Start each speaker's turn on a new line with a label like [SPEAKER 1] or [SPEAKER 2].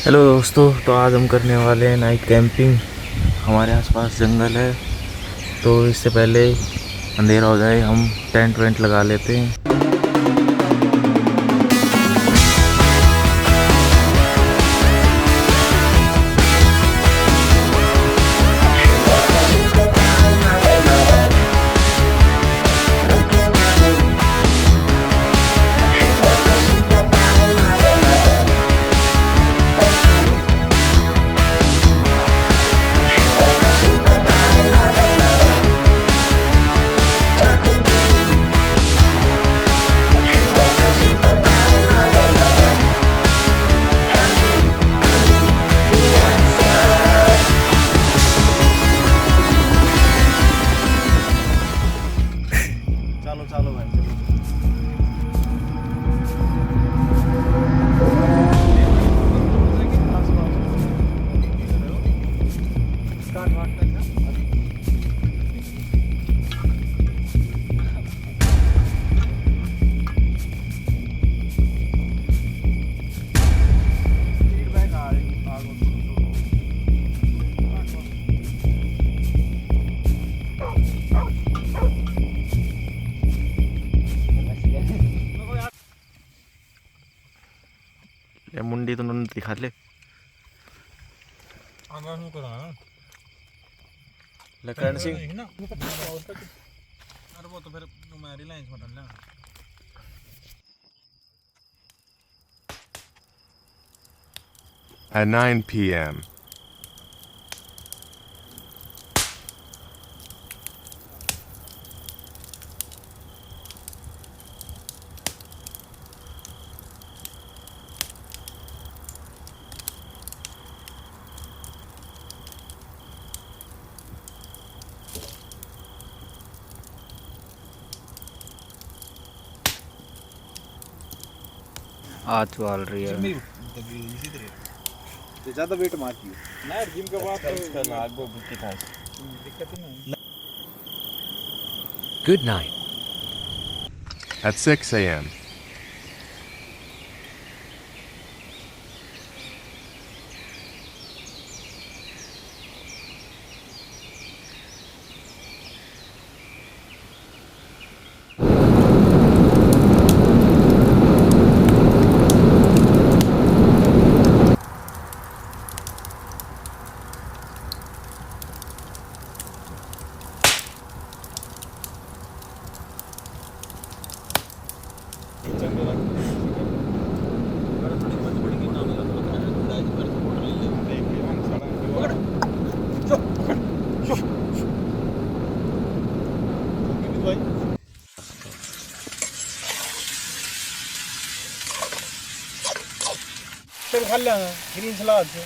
[SPEAKER 1] Hello दोस्तों, तो आज हम करने वाले हैं नाइट कैंपिंग। हमारे आसपास जंगल है, तो इससे पहले अंधेरा हो जाए हम टेंट वेंट लगा लेते हैं।
[SPEAKER 2] चालो भाई
[SPEAKER 1] ये मुंडी तो उन्होंने दिखा ले। लकड़ सिंह
[SPEAKER 2] अरे वो तो फिर मैं रिलायंस में डाल
[SPEAKER 3] 9 p.m.
[SPEAKER 4] आज चल रही है
[SPEAKER 2] इसी तरह ज्यादा वेट मारती है ना जिम के बाद तो आग वो बुद्धि था दिक्कत ही नहीं।
[SPEAKER 3] Good night. At 6 a.m.
[SPEAKER 2] खा लिया ग्रीन सलाद से